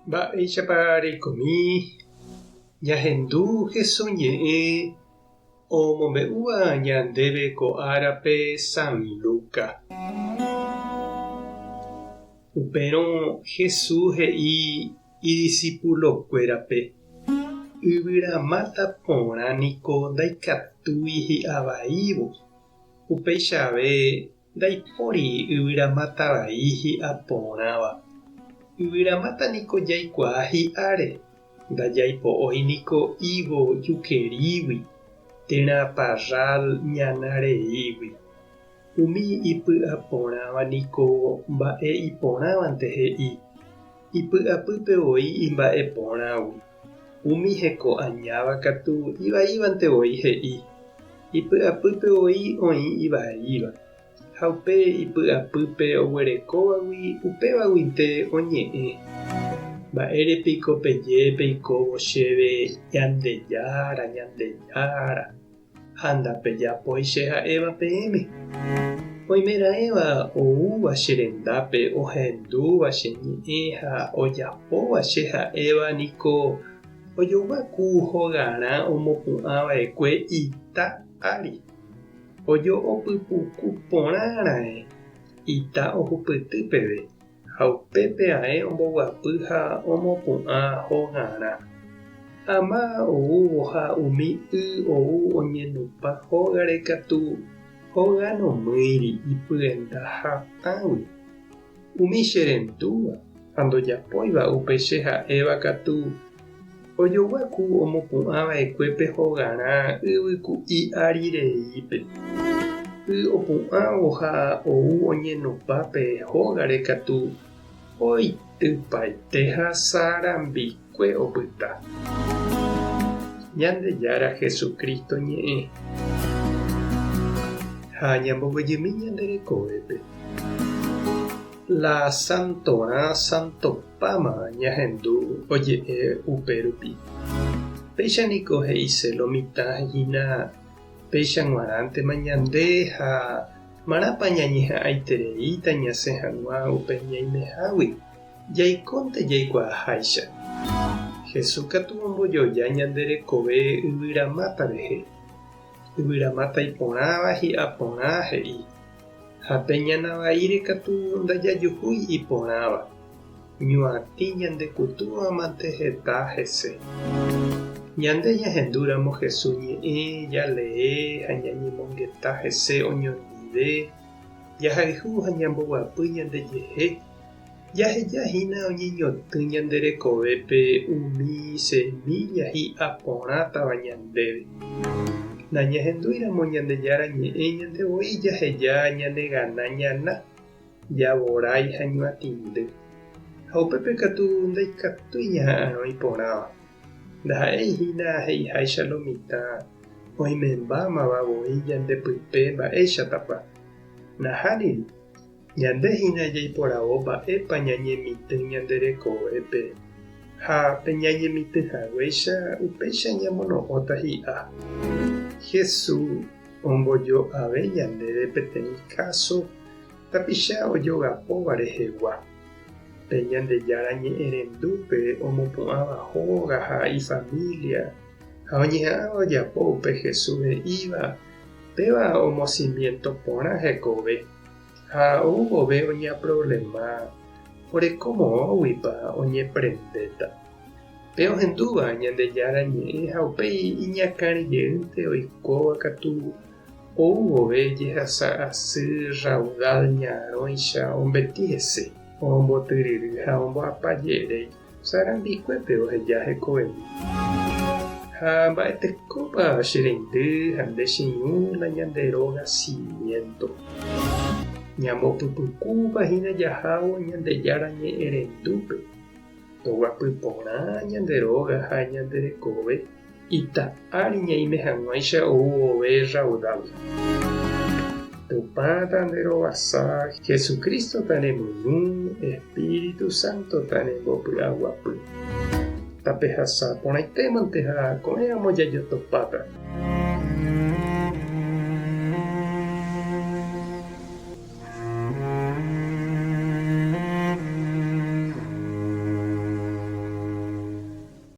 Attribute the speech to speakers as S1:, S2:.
S1: Mba'éichapa reikomi ñahendu hesoñe'ẽ omombe'úva ñandéve ko árape San Luka. Upérõ Jesús he'i idiscipulokuérape: yvyramáta porã niko ndaikatúi hi'avaívo. Upeichave ndaipóri yvyramátavai hi'a porãva. Yvyramáta niko jaikuaa hi'áre, ndajaipo'ói niko higo jukerígui, térã parral ñanareígui. Umi ipy'aporãva niko mba'e iporãvante he'i. Ipy'apýpe voi imba'eporãgui. Umi heko añáva katu ivaívante voi he'i. Ipy'apýpe voi oĩ ivaíva. Ha upe ipy'apýpe oguerekóvagui upévaguinte oñe'ẽ. Mba'érepiko peje peikóvo chéve ñandejára. Ha ndapejapói che ha'éva peẽme. Oimeraẽva oúva che rendápe ohendúva che ñe'ẽ ha ojapóva che ha'éva niko ojoguaku hogarã omopu'ãva'ekue ita ári. Ojo'opypuku porãra'e ita ohupyty peve, ha upépe ae omboguapy ha omopu'ã hogarã. Ama oúvo ha umi ou oñendupa hógare katu hóganomýiri ipy'enda hatãgui. Umi che rendúva ha ndojapóiva upe che ha'éva katu ojoguaku omopu'ãva'ekuépe hogarã yvyku'i árireípe. Opu'ãvo ha ou oñenupápe hógare katu oitypaite ha sarambikue opyta. Ñandejára Jesukristo ñe'ẽ ha ñamboguejymi ñanderekovépe. La Santorã Santopáma ñahendu oje'e upérupi. Péichaniko he'ise lomitã hína péicha g̃uarãntema ñande ha marãpa ñañeha'ãitereíta ñasẽ hag̃ua upe ñaimehágui. Jaikónte jaikuaaháicha. Jesús katu ombojoja ñanderekove yvyramáta rehe. Yvyramáta iporãva hi'a porã he'i. Ha peñanavaíre katu ndajajuhúi iporãva. Ñuatĩ ñandekutúvamante heta hese. Ñande ñahendúramo Jesús ñe'ẽ jalee ha ñañemongeta hese oñondive, jahayhu ha ñamboguapy ñandejehe. Jahejahína oñeñotỹ ñanderekovépe umi semilla hi'a porãtava ñandéve. Nañahendúiramo Ñandejára ñe'ẽ ñandevoi jaheja ñandegana ñana, javorái ha ñuatĩndy. Ha upépe katu ndaikatúi ñaha'ãrõ iporãva. Ndaha'éihína he'iháicha lomitã oimembámavavoi ñandepype mba'éichatapa. Nahániri, ñandehína jaiporavo mba'épa ñañemitỹ ñanderekovépe ha peñañemitỹhaguéicha upéicha ñamono'õta hi'a. Jesús ombojo'ave ñandéve peteĩ káso tapicha ojogapóva rehegua. Pe Ñandejára ñe'ẽ rendúpe omopu'ãva hóga ha ifamilia ha oñeha'ãva ojapo upe Jesús he'íva péva omocimiento porã hekove ha ouvove oñaproblema orekomoõguipa oñeprendéta. Pe ohendúva Ñandejára ñe'ẽ ha upéi iñakãrijeýnte oikóva katu ouvove jehasa asy raudal ñarõicha ombetĩ hese. Ombotyryry ha omboapajéréi sarambikuépe oheja hekovemi. Ha mba'etekópa che reindy ha ndechiñu la ñanderóga cimiento. Ñambopypykúpahína jahávo Ñandejára ñe'ẽ rendúpe. Toguapy porã ñanderóga ha ñanderekove ita'ári ñaime hag̃uáicha ouvove raudal. Tupãta nde rovasa Jesukristo tanemyũ, Espíritu Santo tanembopy'aguapy. Tapehasa porãitémante ha ko'ẽramo jajotopáta.